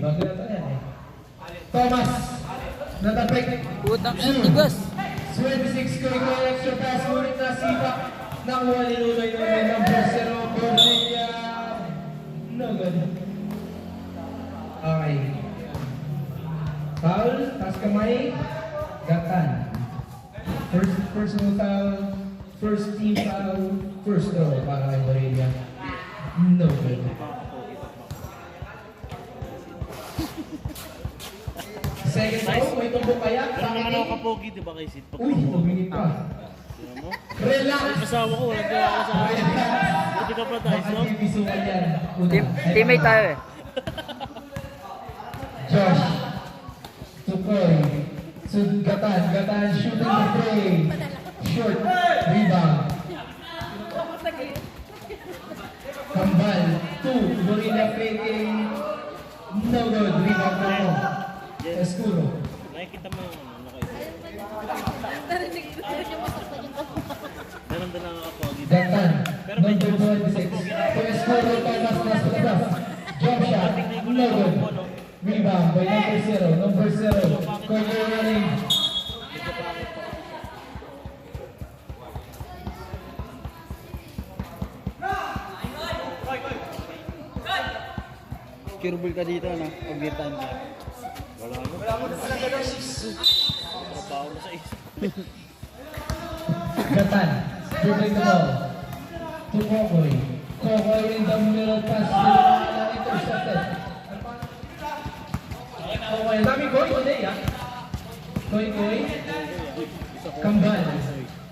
bago na ito yan eh. Thomas, natapik. Putang ina, tigas. 26 ko ikaw extra pass, ngunit nasipa. Nakuha ni Luloy ng number 0, Cornelia. No good. Okay. Foul, taas kamay, gatan. First personal foul, first team foul, first throw para kay Cornelia. No good. Second throw, may tumbok kaya? Pero naman ako kapogi, di ba kay Sid? Uy, tuminit pa. Tignan mo. Relax! Asawa ko, walang gawa ko sa akin. Buti ka pa tayo, no? Teammate tayo eh. Josh, Tukoy, Gatan, shooting the play. Short, rebound. Kambal, 2, Gorilla faking. No good, rebound mo. Escuro. Nakikita mo yung ano kayo. Meron din ang kapogi. Gatan, number 26. To Escuro, Thomas, nas labas. Jump shot, no good. Rebound by number 0. Corner running. Curable ka dito, no? Pag-birtan ka. Wala mo na pala gano'n. Trabaho na sa isip. Gatan, dribbling the ball. To Kokoy. Kokoy in the middle pass. Intercepted. Okay, dami Koy today, ah. Koy. Kambal.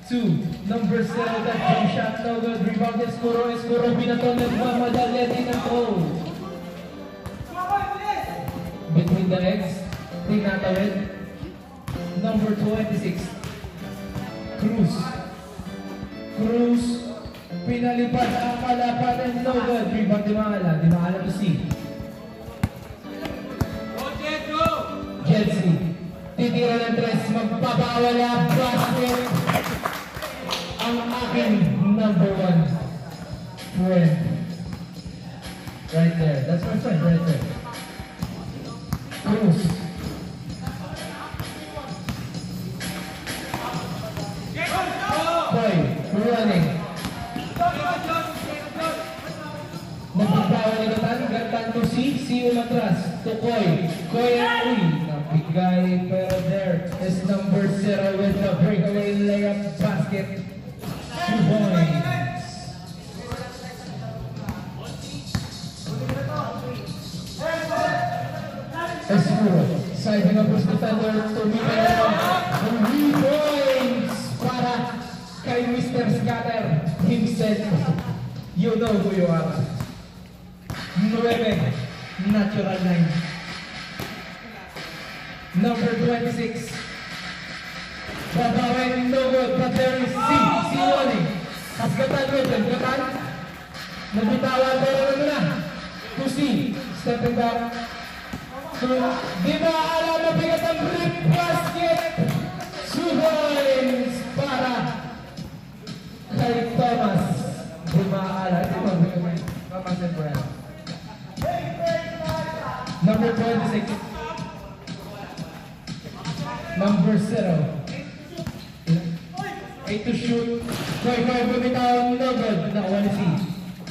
2, number 7, that jump shot, no good. Rebound Escuro, binaton ng mamadalya din ang goal. Between the legs, tinatawid. Number 26, Cruz, pinalipad ang kalapanan, no good. Rebound Di Maala to see. Jensi, titira ng tres, magpapawala, basket. Ang aking number 1 friend. Right there, that's my friend right there. Cruz. Koy, running. Nagpapawala ni Gatan to see umatras. To Koy ang uwi. Napigay, pero there is number 0 with the breakaway layup basket. 2 points. Escuro, sizing up his defender to meet the 3 points para kay Mr. Scatter himself. You know who you are. 9, natural 9. Number 26. Babawin, no good, but there is C. Running. Gatan with him. Gatan. Nabitawan, pero ano na. To C. Stepping back. So, Di Maala, mabigat ang rip basket. 2 points para kay Thomas. Di Maala. Ito mabigat. Thomas and Brian. Number 26. Number 0. 8 to shoot. Koy, bumitaw, no good. Nakuha ni C.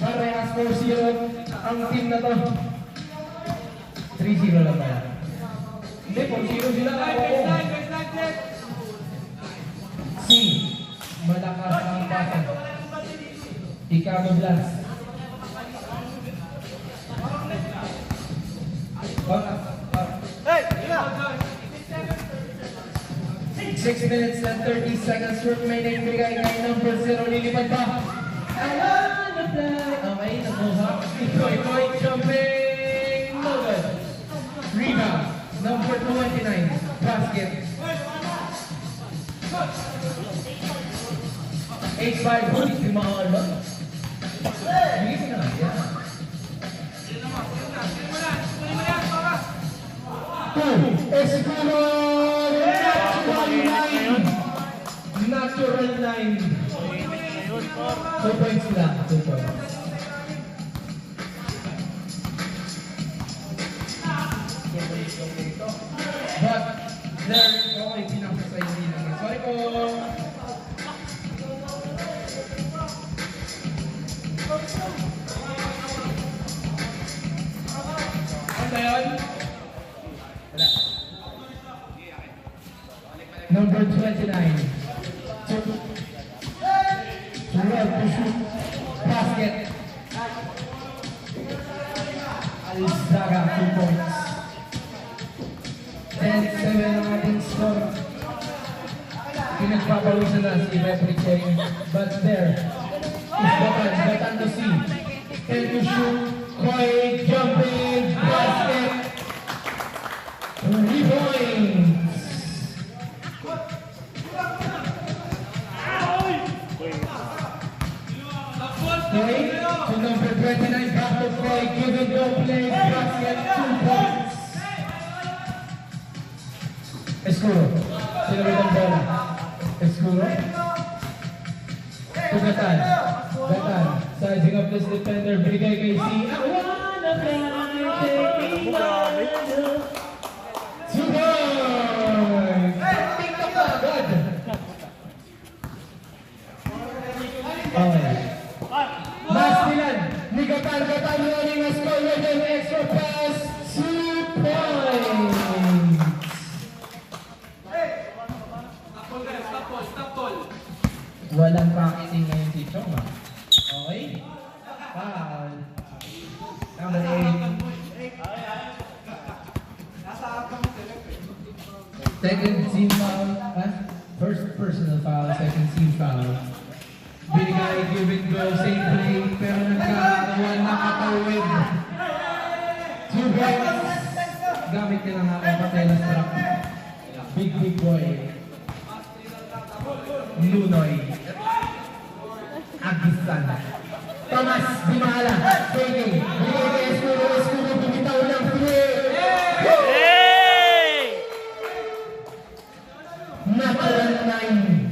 Parehas 4-0 ang team na to. 3-0 lang kaya. Hindi, 4-0 sila. C. Malakas ang pasa. Ikaw Blas. 6 minutes and 30 seconds remaining. Bigay kay number 0. Lilipad pa. I wanna fly. Okay, nabuhak. Koy, jumping. No good. Rebound. Number 29. Basket. 8-5. Bulit si Mahal ba? Bigay ko na. Yeah. 2. Escuro. Natural 9. 2 points lang. 2 points. But, there, okay, pinasa sa hindi naman. Sorry po. Ano ba yun? Wala. Number 29. Turel to shoot. Basket. Alizaga, 2 points. 10-7 ang ating score. Pinagpapawisan na si Referee Cheng. But there is Batan to see. 10 to shoot. Koi jumping. Basket. 3 points. Koi to number 29. Back to Koi. Give it go play. Basket. 2 points. Escuro. Sino rin ang bola? Escuro. Tugatan. Gatan. Sizing up this defender. Bigay kay C. I wanna fly, taking my love. 2 points! TikTok ka agad! Okay. Last nilan. Ni Gatan. Gatan running a score with an extra pass. 2 points! Walang pakiting ngayon si Chong, ah. Okay? Foul. Number 8. Second team foul. First personal foul, second team foul. Binigay, give it go, same play, pero nagkakawan, nakatawid. 2 points. Gamit nila nga ang patelas trap. Big boy. Lunoy. Agisan. Thomas Dimala. Swinging. Bigay kay Escuro. Escuro bumitaw ng free. Nakalan 9.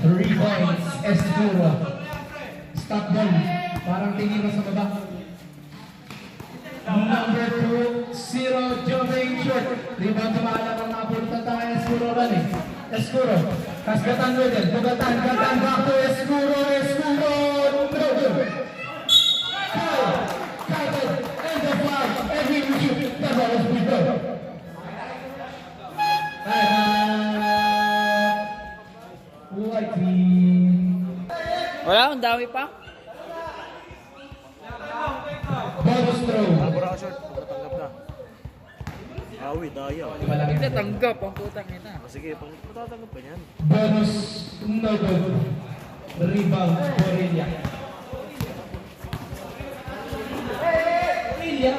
3 points. Escuro. Stop ball. Parang tingin mo sa baba. Number 2, 0, jumping short. Rebound Dimala ng napunta tayo. Escuro running. Escuro. Kasgatan Rudel. Bugatan. Gatan. Back to Escuro. Escuro. No good. Foul. Title. And the foul. And we shoot. The ball is with go. White team. Wala, ang dami pa. Bonus throw. Bura ka short. Pagkatanggap na. Awi, daya. Hindi tanggap ang putang ina. Sige, pag matatanggap ka niyan. Bonus no good. Rebound Borilla. Borilla.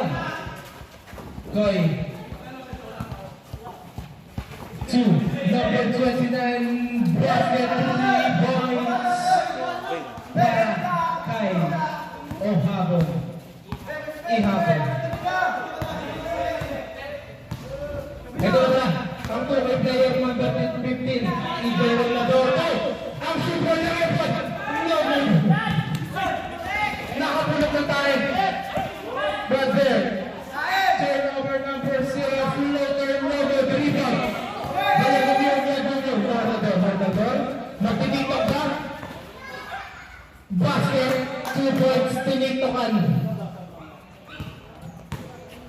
Koi. 2. Number 29. Basket 3 points. Para kay Ohabon. Ihapon. Ito na. Ang tuloy player number 15. Igor Ladorto. Ang super na effort. Nakapulog na tayo. But there. Turnover number 0. Floater logo. Rebound. Magtitiktok ba? Basket. 2 points. Tiniktokan.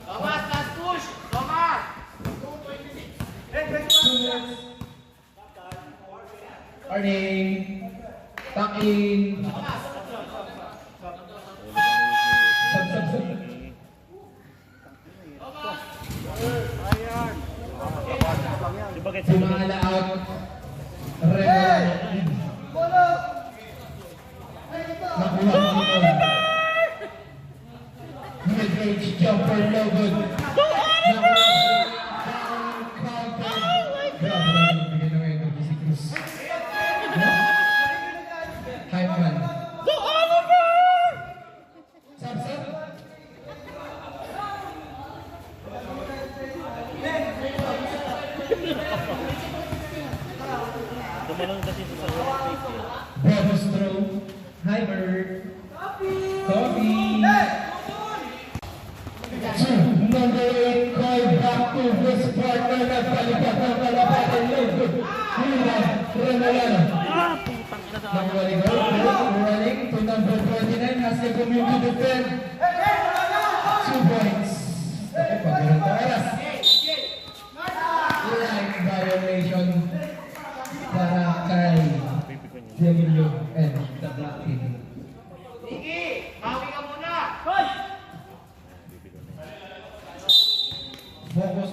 Thomas, last push! Thomas! Arning. Takin. Sab. Di ba kahit Sumala out. Remo. Nakuha mo ito. Mid-range jumper, no good. Nakuha counter. Grabe na yung bigay na ngayon ng si Cruz. Hype man. Sab. tumalong kasi sa face niya. Bonus throw. Hi, Bird. Coffee. number 8, Koy back to his partner. Nagpalipat ng kalapatan. Good. Remolano. Nagwaling to number 29 as the community defend. 2 points. Pagkaroon ng oras. Line violation para kay Diaguillo and the Black Team. Iki, bawi ka muna. Focus.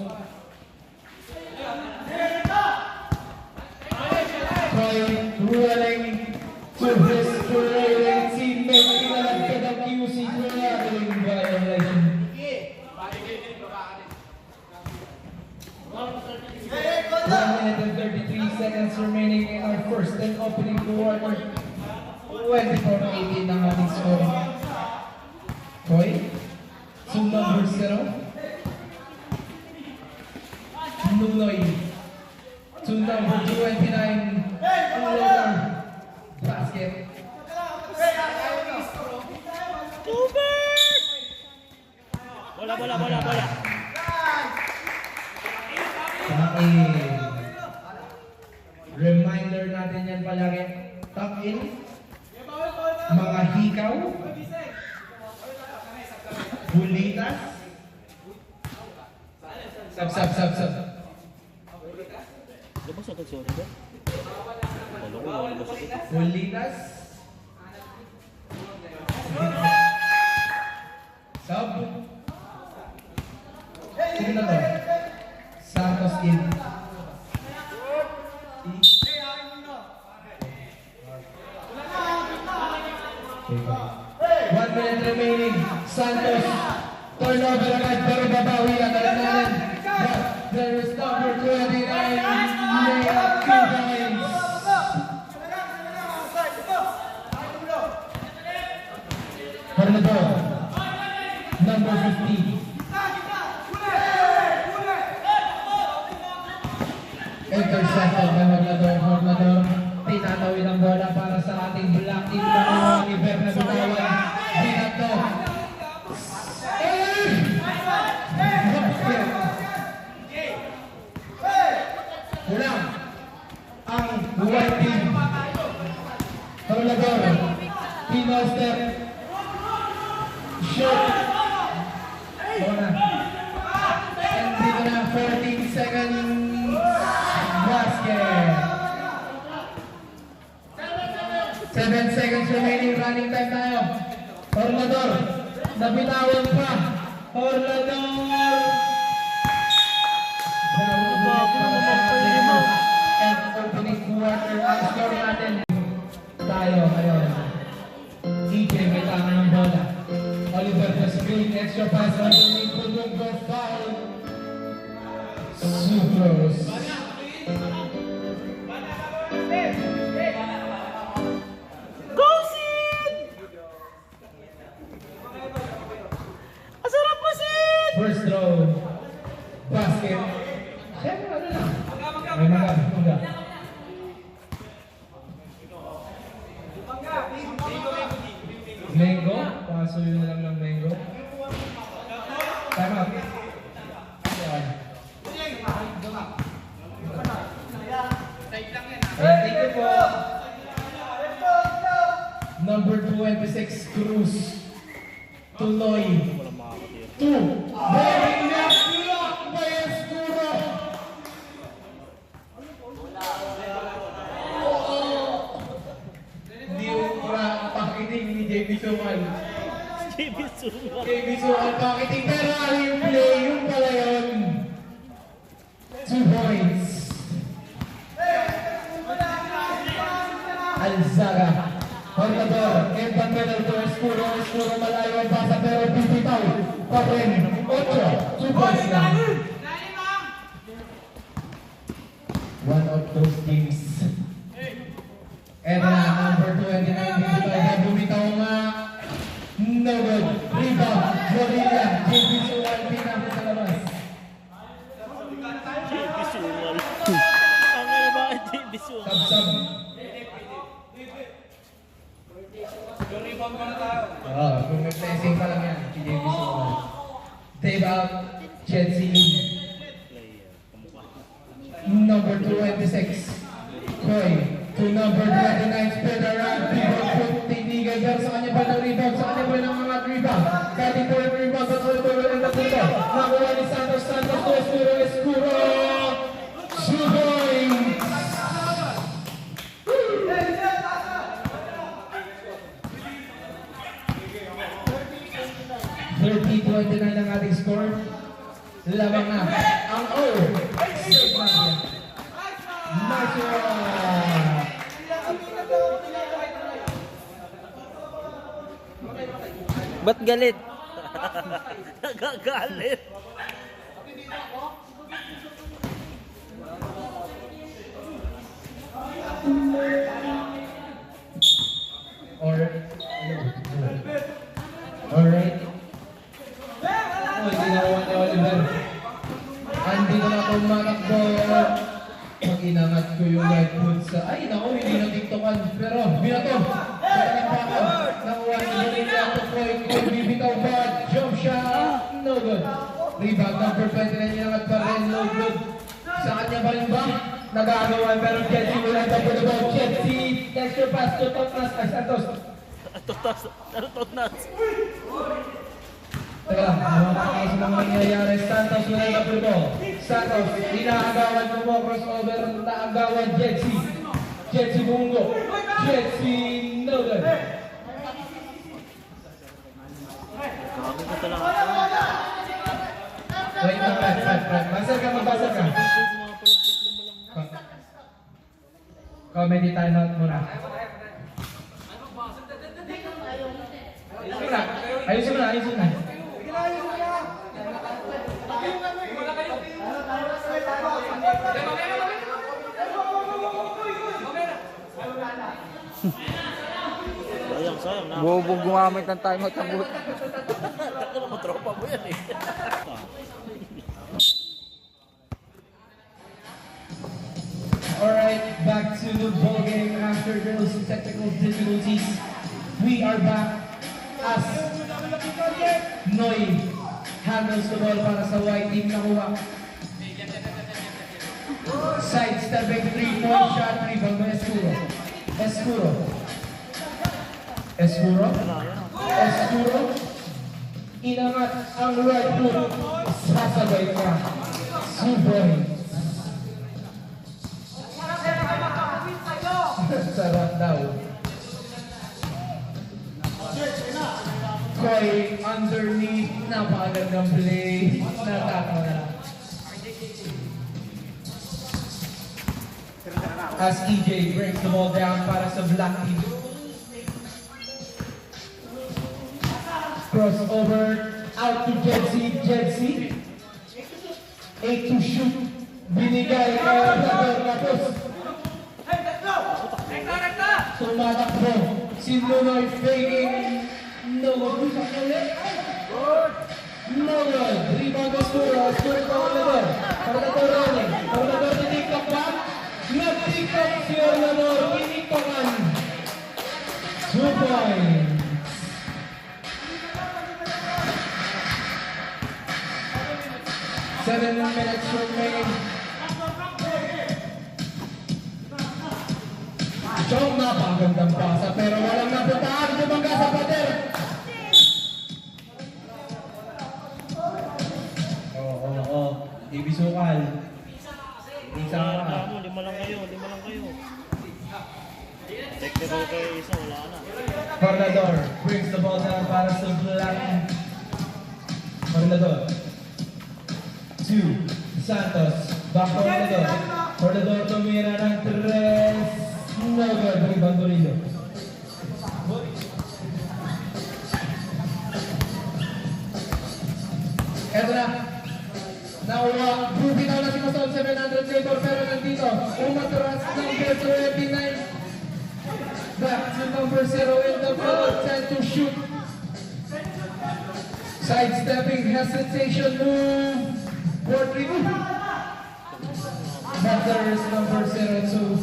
Koy ruling to his ruling teammate. Pinalagkad ang QC ruling violation. 1 minute and 33 seconds remaining in our first and opening quarter. 24-18 ang ating score. Koy, to number 0. Nunoy, to number 29. Letter basket. Bola. Reminder natin yan palagi. Tuck in. Mga hikaw. Bulitas. Sab. Labas agad sorry ba? Wala ko, labas agad. Bulitas. Sub. Sino na to? Santos in. 1 minute remaining. Santos. Turnover agad pero babawi ang natin. But there is number 29. Layup 2 points. Hernador. Number 50. Intercepted by Hernador. Tinatawid ang bola para sa ating Black Team. Ni Bernardo Tawan. Dinato. Ulang ang White Team. Hernador. Pino step. Shoot. Bola. And dito na 14 seconds. Basket. 7 seconds remaining, running time tayo. Hernador, nabitawan pa. Hernador. And opening quarter, ang score natin. Tayo ngayon. TJ may tama ng bola. Oliver Desville, extra pass, underneath, Pudungo, foul. Supros. First throw, basket. Siyempre, ano lang. May maga. Mango, paso yun na lang ng mango. Time out. Thank you po. Number 26, Cruz. Tuloy. 2. Very nice block by Escuro. Hindi yung pakiting ni JB Suman. JB Suman pakiting. Pero ano yung play? Yung pala yun. 2 points. Alzaga. Hernador, Evan Medal to Escuro malayo ang pasa pero pipitaw. Parin, 8, 2 points lang. One of those teams. Eto na, number 29, bibitaw, bumitaw nga. No good. Rebound, Florida, JB Suwal, pinapit sa labas. JB Suwal. Ang ano ba kay JB Suwal? Sab. Kung may blessing pa lang yan, si JB Suwal. Dave Rebound, Chelsea. Number 26, Koy. To number 29, spin around. Rebound, titigan pero sa kanya pa ng rebound. Sa kanya pa ng mga rebound. Cutting for the rebound. Sa ulit ulit ang napunta. Nakuha ni Santos. Santos to Escuro. 2 points. 30-29 ang ating score. Labang na ang O. Save natin. Nice one. Ba't galit? Nagagalit. Alright. Oh, ginawa ni Oliver. Andito na akong manakbo. Pag inangat ko yung right foot sa... Ay, naku, hindi na tiktokan. Pero, binato. Sa kanipakan. Nakuha ni Bonilla to Floyd. Kung bibitaw ba? Jump shot. No good. Rebound number 29. Inangat pa rin. No good. Sa kanya pa rin ba? Nagagawa. Pero Chelsea wala na po na ba? Chelsea. Extra pass to Totnas. Ay, Santos. Totnas. Teka lang, nakakasa ng nangyayari. Santos wala na po ito. Santos, inaagawan mo mo, crossover, naagawan, Jetsi. Jetsi Bungo. Jetsi Nolan. Wait lang, Fred. Basal ka, magbasal ka. Comedy timeout muna. Ayusin na. Sayang na. Bobo gumamit ng timeout ang buhat. Takot mo, tropa mo yan eh. Alright, back to the ball game after those technical difficulties. We are back as Noy handles the ball para sa white team. Nakuha. Sidestepping 3-point shot, rebound by Escuro. Inangat ang right foot. Sasabay ka. Suboy. Sarap daw. Koy underneath. Napakagandang play. Natakaw na. As EJ brings the ball down para sa black team. Crossover out to Jetsi. 8 to shoot. Binigay kay Rapos. Tumatakbo. Si Nunoy faking. No good. Rebound Escuro. Escuro pa Orlador. Orlador tinikap ba? Nagtikap si Orlador. Tinikapan. 2 points. 7 minutes remaining. Chong, napakagandang pasa pero walang napuntaan. Bumangga sa pader. Oo. Ibisukal. Isa ka. Lima lang kayo. Technical kayo isa, wala na. Orlador brings the ball down para sa black. Orlador. 2. Santos. Back to Orlador. Orlador tumira ng 3. No good. Rebound Murillo. Eto na. Nakuha. Bumitaw na si Masol. 700 labor pero nandito. Umatras number 29. Back to number 0 in the field. 10 to shoot. Sidestepping. Hesitation move. Board remove. But there is number 0 to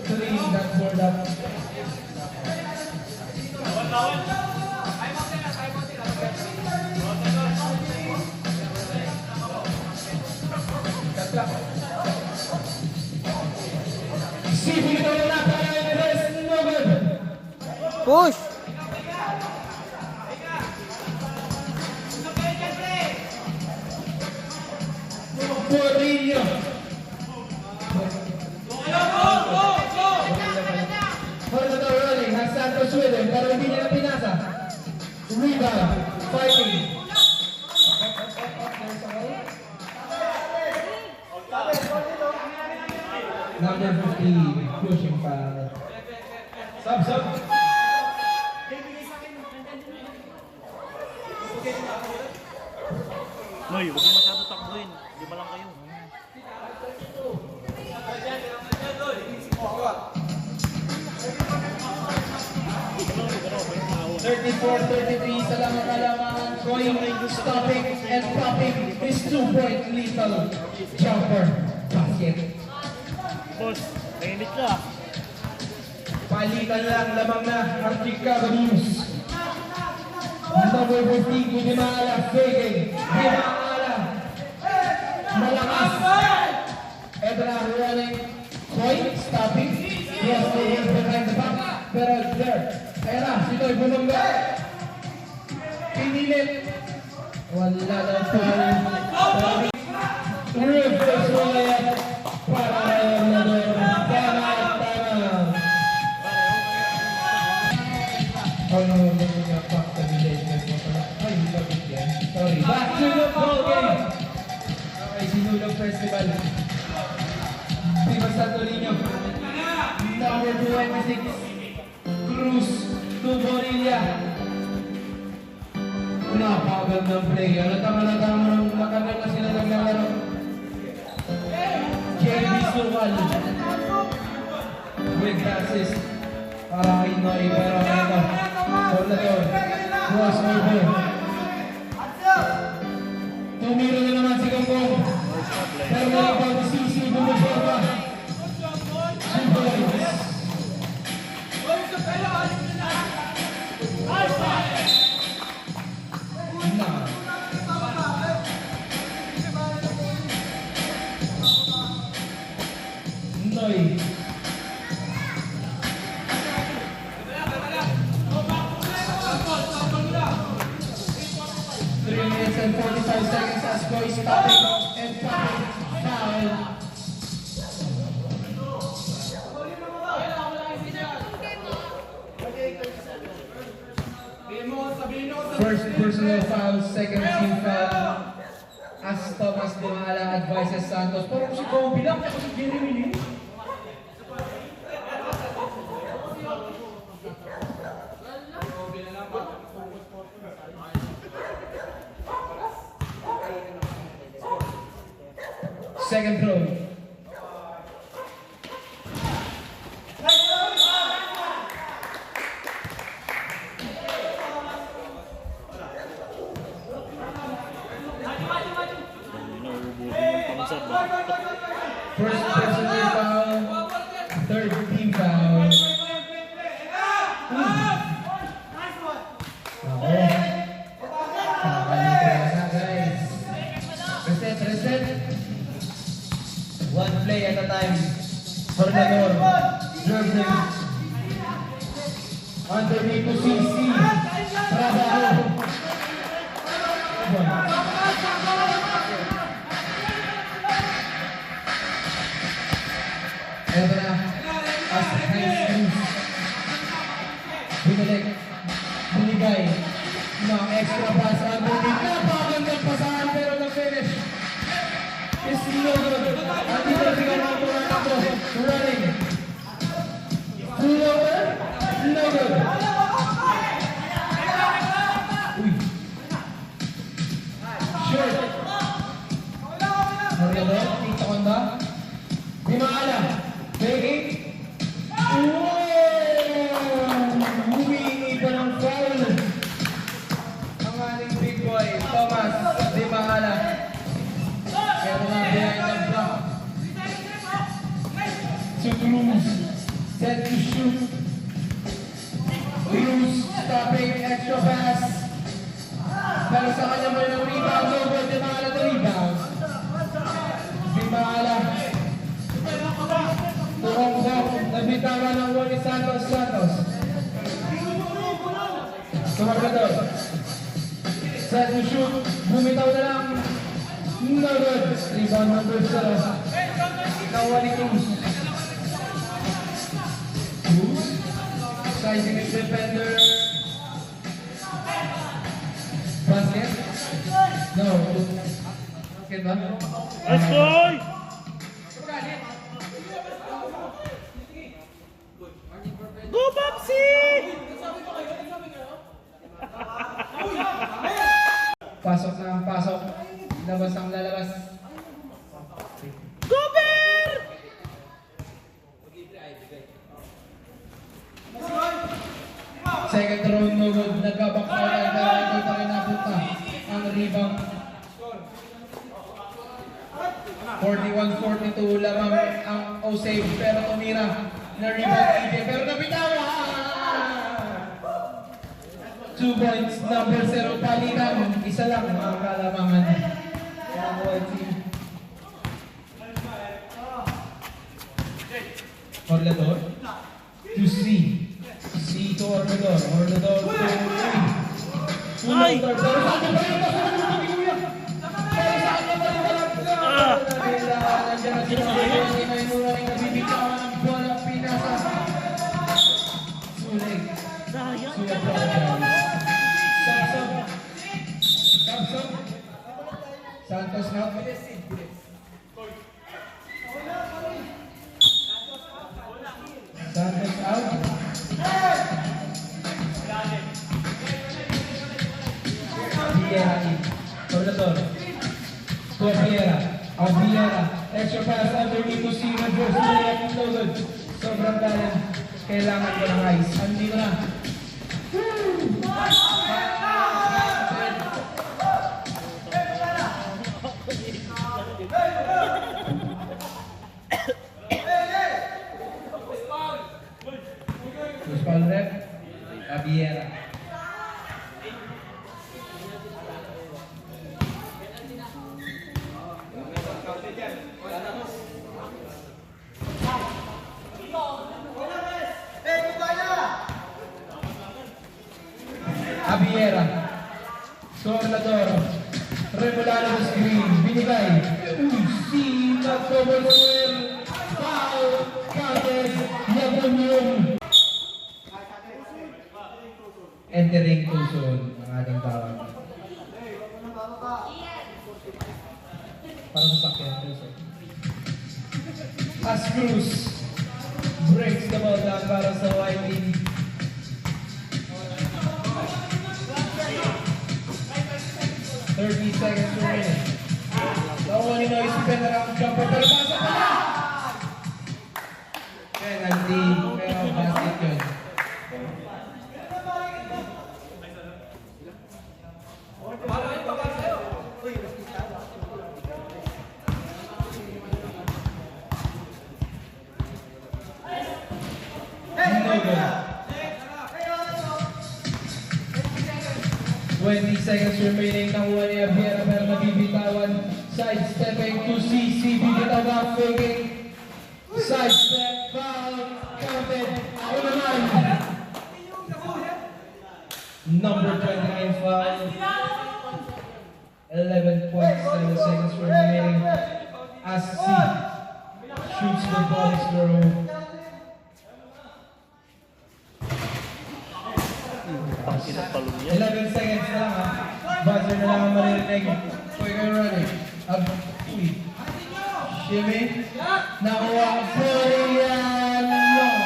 3. That's board up. Push! Murillo. Hornado rolling, has Santos with him, pero hindi niya na pinasa. Rebound, fighting. Number 50, pushing foul. Sub. Noy, huwag mo masyado takbuhin. Lima lang kayo. 34-33 sa lamang-alamang going, stopping, and popping his 2-point lethal jumper basket. Boss, nainit ka. Palitan lang, lamang na ang Chicago News. Number 15, Gudimala, Fagin, Gudimala, malakas. Ito na, running, point, stopping, yes, over behind the back, pero there. Kaya na, sino'y bumangga. Pinilit. Wala na foul. Reverse roll para Leonardo. Tama. Oh no, yung fuck the relation mo pala. Ay, lapit yan. Sorry. Back to the ball game. Okay, Sinulog Festival. Viva Santorino. Number 26. Cruz Tuborilla. Napakagandang play. Natama nakagal na sila ng laro. JB Surwal with assist para kay Noy, pero ano, Soldador, crossover. Tumiro na naman si Gambong, pero nalipag si Sisi Bumuborba. Boys. Noy. 3 minutes and 45 seconds as Boy stopping and popping foul. First personal foul, second team foul. As Thomas Dumala advises Santos. Parang si Kobe lang, ako si Jerry Willie. Second throw. First personal foul, third team foul. Reset. One play at a time. Hornador, dribbling. Underneath to CC. Trabajo. Ito na, as nice moves. Binigay ng extra pass ang Bumig. Napakagandang pasahan pero na-finish. Is no good. Andito na siya mga pumatako. Running. Full over. No good. Uy. Short. Hornador, tito kanda. Dimala. Begging. Humingi pa ng foul. Ang ating big boy, Thomas Dimala. Pero na behind the block. To Cruz. Set to shoot. Cruz stopping extra pass. Pero sa kanya mo yung rebound over. Dimala to rebound. Dimala. Turong-turong. Nabitawan ng 1 Sumargador. Set to shoot. Bumitaw na lang. No good. Rebound number 0. Nakuha ni Cruz. Cruz. Sizing his defender. Basket. No. Basket ba? Let's go! Go, Babsi! Pasok na ang pasok. Labas ang lalabas. Go, Bear! Second round no good. Nagkabakawala pero hindi pa rin napunta ang rebound. 41-42 lamang ang O-save pero tumira na rebound EJ pero napitawa! 2 points, number 0 palitan. Isa lang ang kalamangan. Ang white team. Orlador to C. C to Orlador. Orlador to 3. Ay! Pero sa akin pa rin pero sa akin pa rin nandiyan na sila ngayon. May muraling nabibitawan ng bola ang pinasa. Sulig. Sulig po. Samson. Samson. Santos now. Santos out. Vieira in. Orlador. To Vieira. Ang Vieira. Extra pass underneath to si Rodgers. Loaded. Sobrang dalan. Kailangan ko ng ice. Andito na. Terus foul rep. Vieira. Abiera. Tornador. Remolano ng screen. Binigay. Si Nagcover Swell. Foul. Counted. Yabunyon. Entering Tucson. Ang ating tawag. Parang sakyan Tucson. As Cruz breaks the ball down para sa white team. 30 seconds remaining. Nakuha ni Noy si Penarang jumper pero pasok pa na! Penalty, pero basket yun. No good. 20 seconds remaining. Nakuha ni Abiera pero nabibitawan. Sidestepping to CC. Bibitaw faking. Sidestep. Foul. Counted. Ako naman. Number 29 foul. 11.7 seconds remaining. As C shoots the ball through. Kinapalong yan. 11 seconds na lang ha. Buzzer na lang ang maririnig. Quick and running. Uy. Shimmy. Nakuha ang play and long.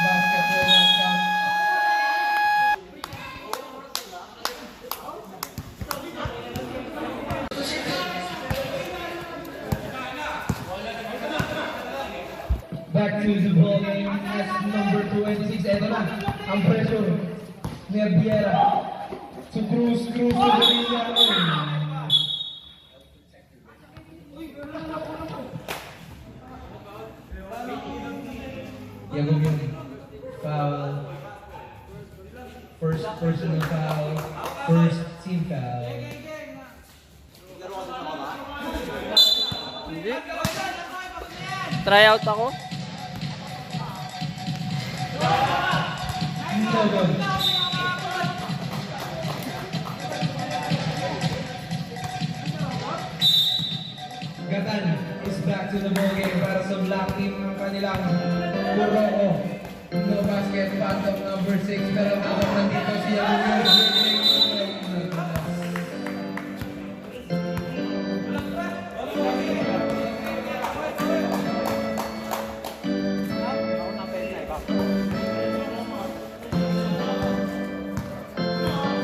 Basket will not count. Back to the ball game as number 26. Ito na. Ang pressure. Ni Abiera. To Cruz to the Villa. Yagog yun. Foul. First personal foul. First team foul. Hindi. Try out ako. No good. to the ball game para sa black team ng kanilang Buroko. No basket, phantom number 6. Pero habang nandito siya,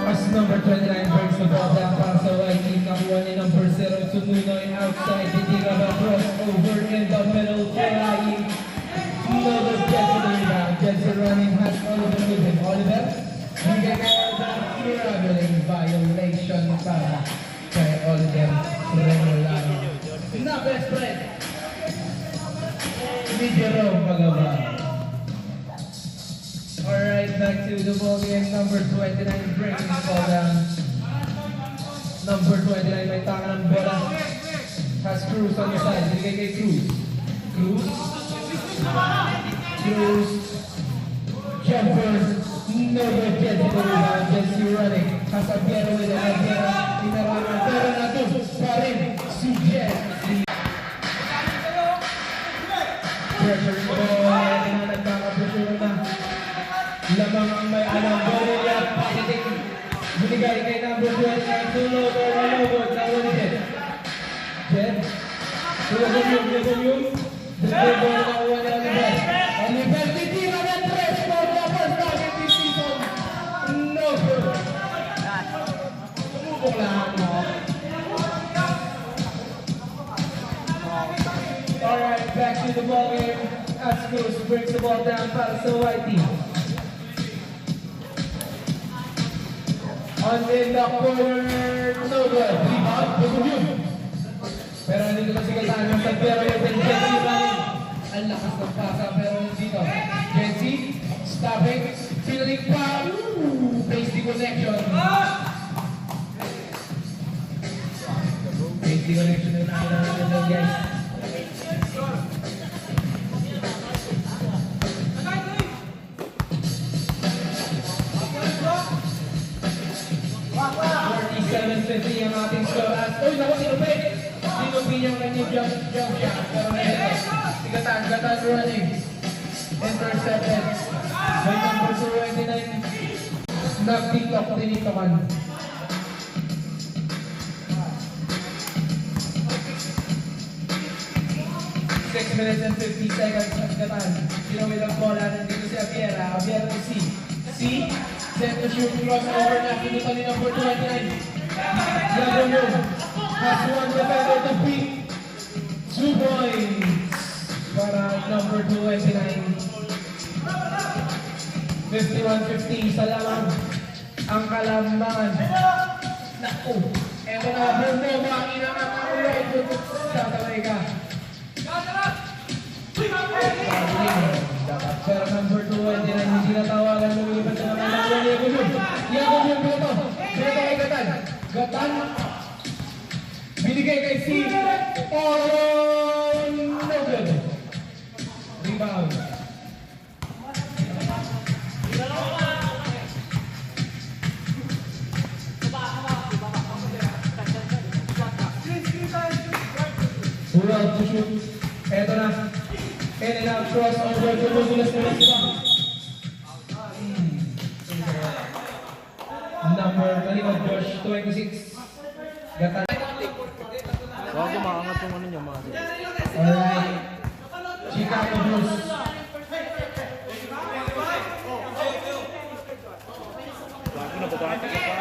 as number 29 brings the ball down para sa white team, nakuha ni number 0 to Nunoy outside, hindi ka ba crossover in the middle, trying. Oliver gets the rebound, gets the running, has Oliver with him. Oliver, bigay ka traveling violation para kay Oliver Remolano. Na best friend, ni Jerome Pagaba. Alright, back to the ball game. Number 29 brings the ball down. Number 29 may taka ng bola. Has Cruz on the side. Bigay kay Cruz. Cruz. Cruz. Jumper. No good. Gets the rebound. Gets you running. Has Abiero with it. Abiero. Inarangan. Pero na to. Pa rin. Si Jet. Pressure mo. Ayan na nagkakapressure na. Lamang ang may alam. Bolivia. Positive. Binigay kay number 29. Tulover. Tulover. Nawala Jet. Jet. Tulover yung. Tulover yung. Tulover na uwan ng Oliver. Oliver. Titira ng 3 for the first target this season. No good. Tumubok lahat mo. Alright, back to the ball game. Ascos brings the ball down para sa white team. On in the corner, no good. Rebound, pagod yun. Pero nandito na si Gatan, yung Sagbero yung Jesse running. Ang lakas ng pasa, pero nandito. Jesse, stopping, feeling pa. Face the connection. Face the connection yung nakita natin doon, guys. Ang ating score as uy, naku, sinupi! Sinupi niya ang kanyang jump shot. Pero ito, si Gatan running. Intercepted. By number 29. Nag-tiktok, tinitokan. 6 minutes and 50 seconds at Gatan. Sinawid ang bola, nandito si Abiera. Abiera to C. C, set to shoot, crossover na. Pinuta ni number 29. Yagoyo has one defender to beat. 2 points para number 29. 51-50 sa lamang ang kalambangan. Naku, eto na, Bruno, makina ka na right foot. Tataway ka. Pero number 29, hindi natawagan ng iba sa mga Yagoyo. Yagoyo, Beto. Beto kay Gatan. Gatan, binigay kay C. Oh, no good. Rebound. Pull to shoot. Eto na. In and out crossover. Tumutulas na lang siya. Number, malimag Josh, 26. Gatan. Bago maangat yung ano niya, mga. Alright. Chicago Bulls. Bago na babata ka pa.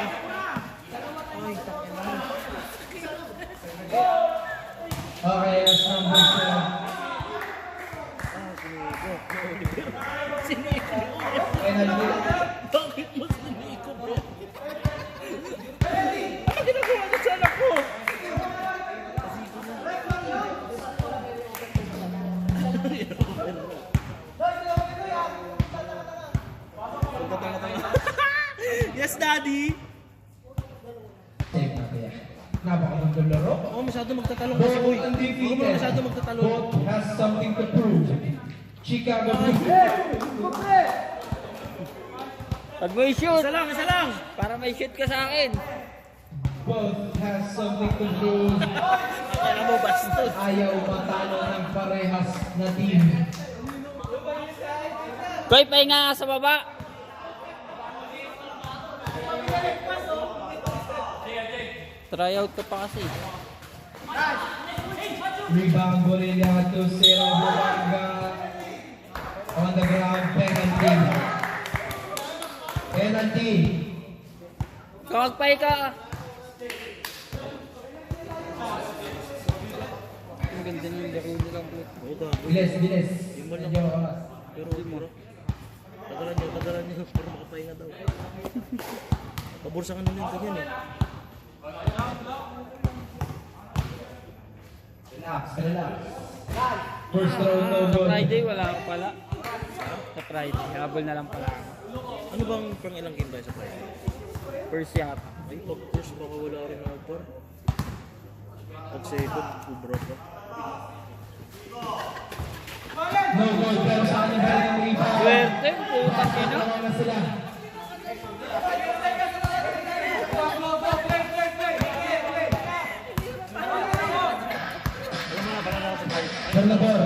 Okay, that's number 7. Siniko. Penalty. Bakit mo siniko, bro? Ano ginagawa niya sa anak ko? Yes, Daddy! Save natin yan. Napakagandang laro. Oo, masyado magtatalong kasi, Both boy. undefeated. Huwag mo masyado magtatalong. Both has something to prove. Chicago Bulls. Pag may shoot! Isa lang! Para may shoot ka sa akin. Both has something to prove. Kaya mo, basta. ayaw matalo ng parehas na team. Koy, pahinga nga sa baba. Try out ka pa kasi. Rebound Borilla to Sierra Bulaga. On the ground, penalty. Penalty. Kamagpay ka. Ang ganda ng laro nila. Bilis, bilis. Medyo oras. Tagalan nyo, para makapahinga daw. Pabursa ka na yung ganyan eh. Relax, relax. First throw, no good. Friday, wala ka pala. Sa Friday, habol na lang pala. Ano bang pang ilang game ba sa Friday? First yata. Ay, pag first baka wala rin ako par. Pag second, ubra pa. No good, pero sa akin ba yung rebound? Swerte, putas yun ah. Dalawa na sila. Bernabor,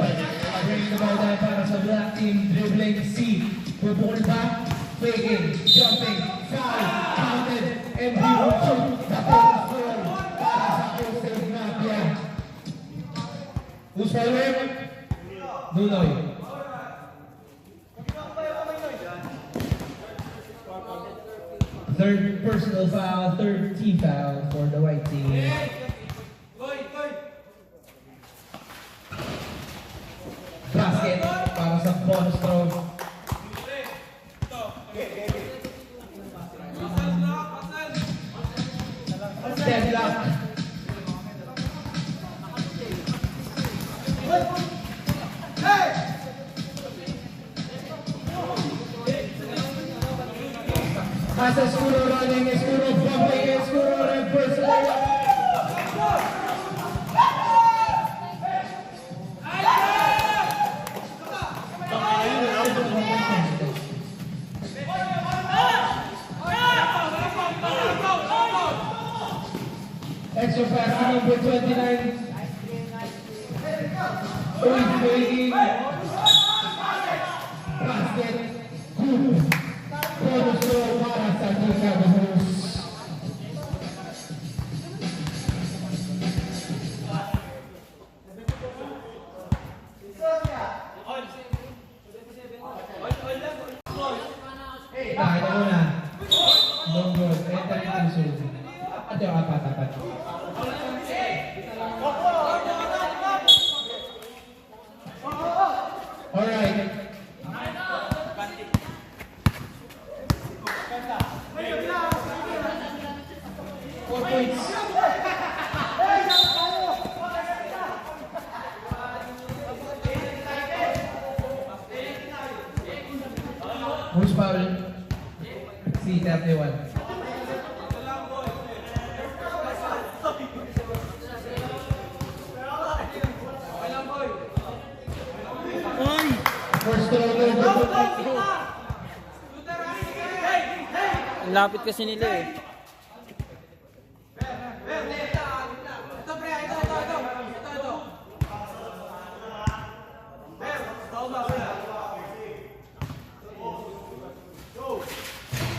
bring the ball down para sa black team, dribbling C, bubukol ba, faking, jumping, foul, counted, and we will shoot the bonus goal para sa Coastal Mafia. Who's following? Nunoy. Third personal foul, third team foul for the white team. Basket para sa bonus throw. Deadlock. As Escuro running, Escuro bumping, Escuro and personal. Extra pass to number 29. Uy, baby. Basket. Good. Bonus throw para sa Chicago Bulls. Dahil na muna. No good. Enter into zone. At yung apat-apat. Alright. Four points. Who's foul? Si 31. Ay! First throw, no good. Ang lapit kasi nila eh.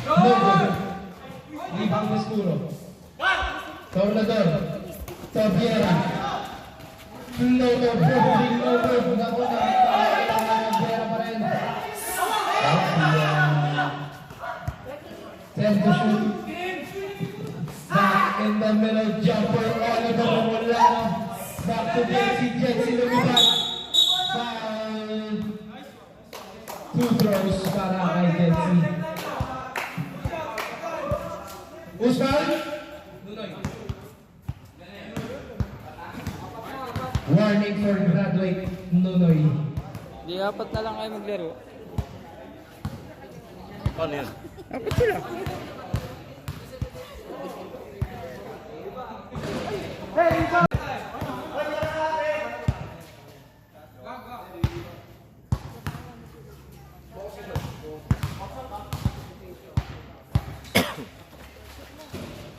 No good. Rebound Escuro. Tornador. Tobiera. No good. No good. Naku na. Tobiera pa rin. Tends to shoot. Back in the middle. Jumper. Oliver Molano. Back to Jesse. Jesse lumipad. Foul. Two throws para kay Jesse. Who's foul? Warning for graduate Nunoy. Di apat na lang kayo maglaro. Paano yan? Apat sila.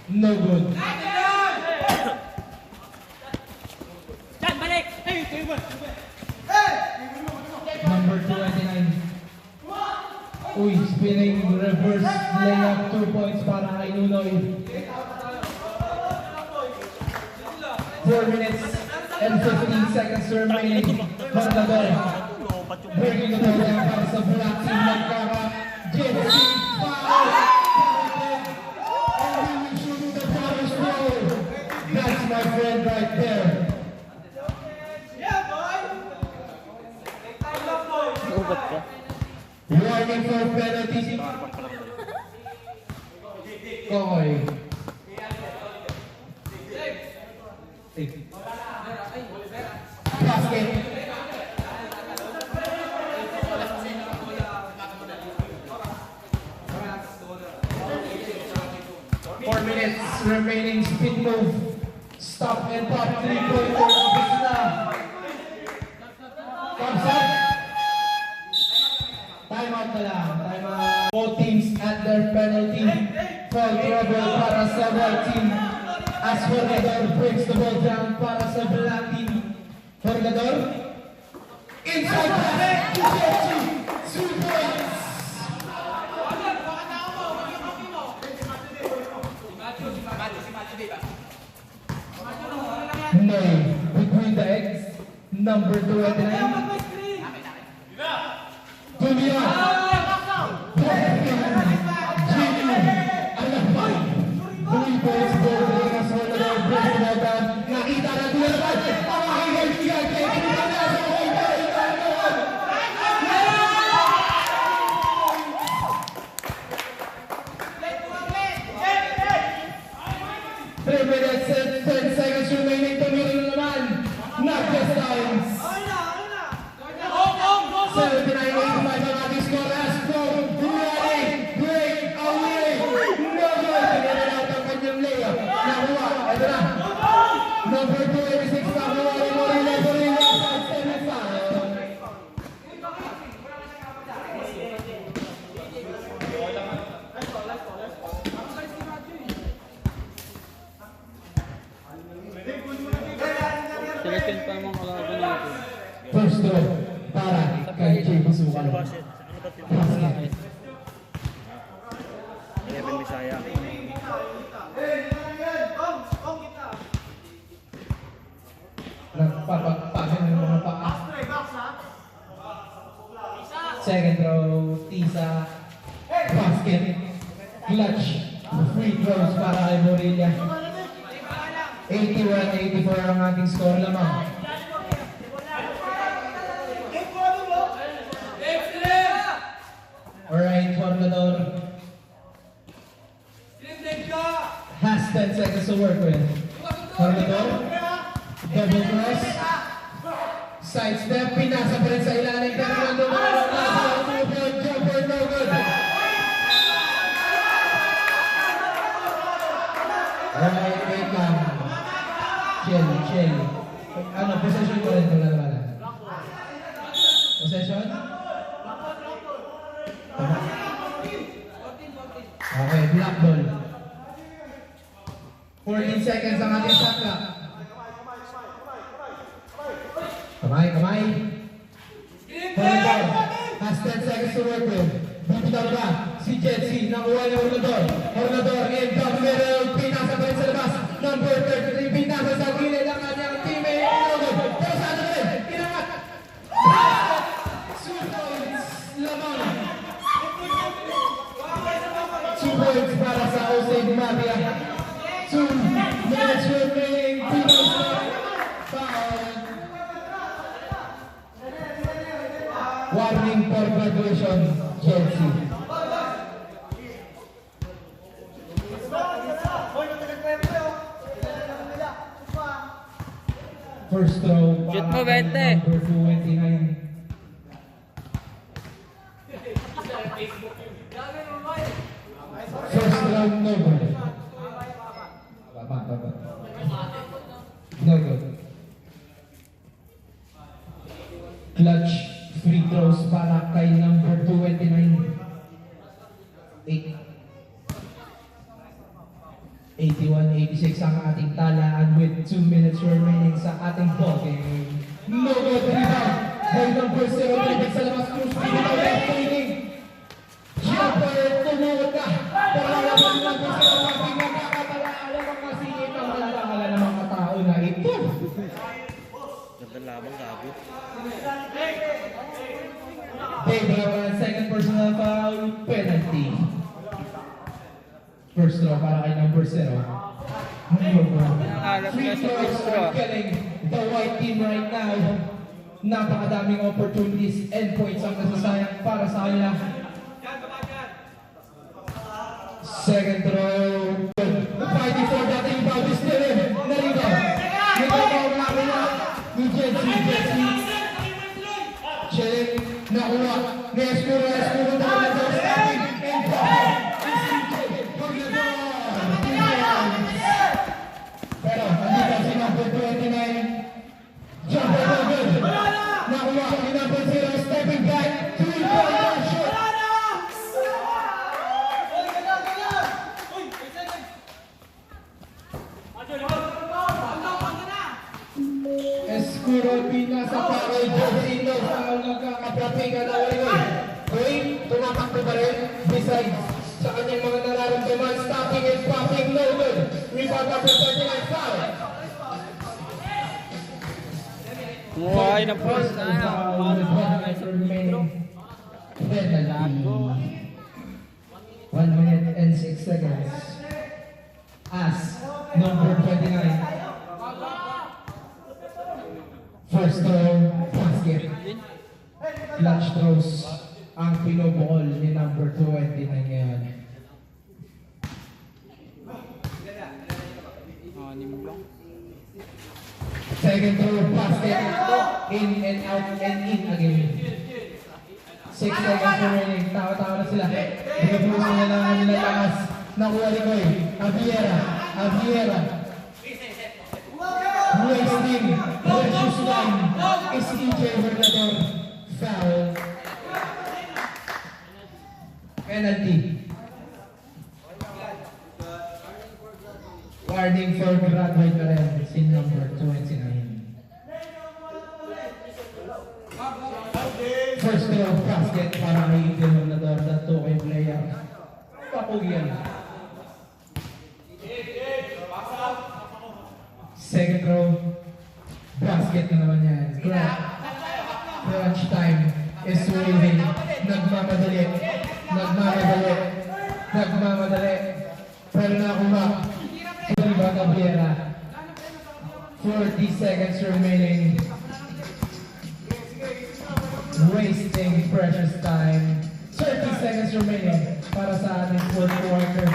No good. Yan, balik! spinning reverse layup, 2 points para kay Nunoy. 4 minutes and 15 seconds remaining. Mandador. Bringing the ball down para sa black team ng Kara. Jesse foul. And he will shoot the bonus roll. That's my friend right there. Ubat ka. Warning for penalty. Kokoy. Basket. Four minutes remaining. Spin move. Stop and pop. 3-pointer. Comes up. Timeout na lang. Timeout. Both teams at their penalty. Foul trouble para sa white team. As Forgador breaks the ball down para sa black team. Forgador. Inside pass. Jesse. 2 points. Noy. Between the eggs. Number 29. Tumia. Nakita na doon naman ang aking kaibigan kay Pilipinas. 3 minutes and 10 seconds remaining. Tumira na naman. Not just times. 79-85 ang ating score as from running break away. No good. Pinira out ang kanyang layup. Nakuha. Ito na. Number 286 nakuha ni Morila. Side-step and foul. Selection pa naman kalaban natin. First throw para kay Jay Busukan. Basket. Ano ba team? Basket. 11 Bisaya. Nagpapagpasan ng mga paa. Second throw, Tisa. Basket. Clutch. Free throws para kay Morilla. 81-84 ang ating score lamang. Alright, Forgador has 10 seconds to work with. Forgador, double cross, sidestep, pinasa pa rin sa ilalim, pero nandun na ang two-point jumper, no good. Alright, wait lang. Chill. Ano, possession ko rin kung nalala. Possession? Okay, black ball. 14 seconds ang ating shot clock. Kamay. Forgador has 10 seconds to work with. Bibitaw na ba? Si Jetsi, nakuha niya Forgador in the middle. Pinasa pa rin sa labas. Number 33, pinasa sa gilid ang kanyang teammate. Pero sa atin rin, pinangat. Sweet points, lamang. 2 points para sa Jose Di Maria. 2 minutes remaining. Tino's foul. Warning for graduation, Chelsea. First throw Shoot mo, para 20. number 29. First round, no good. Baba. No good. Clutch free throws para kay number 229. 81-86 ang ating talaan with 2 minutes remaining sa ating ball game. No good rebound by number 0. Sa labas, Cruz. Pinitaw na training. Jump Ganda labang gago. Dave Lawan, second personal foul, penalty. First throw para kay number 0. Nangangalap Free ka sa throws first throw. are killing the white team right now. Napakadaming opportunities and points ang nasasayang para sa kanila. Second throw. Fighting for that rebound is still in. Nariba. Nagkakaw na ni Jesse. Chilling. Nakuha. Neskuro na daw stepping. And power. Pero, andito si number 29. Jumper no good. Nakuha ni number 0. Stepping back. 3-point shot. Escuro pinasa para kay Josino sa nagkakaprapiga na wali-wali. Hoy, tumatakbo pa rin. Besides, sa kanyang mga nararamdaman, stopping and popping, no good. Rebound number 39, foul. Buhay na first na. Foul with 1 minute remaining. Penalty. 1 minute and 6 seconds. As number 29. First throw, basket. Clutch throws ang pinobol ni number 29 ngayon. Second throw, basket. In and out and in again. 6 seconds remaining. Tawa-tawa na sila. Pinabusin nila lang nila lakas. Nakuha ni Koy. Aviera. Wasting precious line is EJ Bernador. Foul. Penalty. Warning for graduate na rin si number 29. First throw basket para kay EJ Bernador, the 2K player. Papugyan. Second row, basket na naman yan. Crunch time is waving. Nagmamadali. Pero nakuha. Riva Gabriela. 40 seconds remaining. Wasting precious time. 30 seconds remaining para sa ating fourth quarter.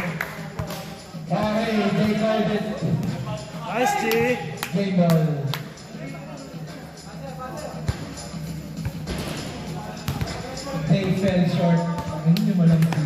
Okay, they called it. Nice, G! Game ball. They fell short. Hindi nyo malamig.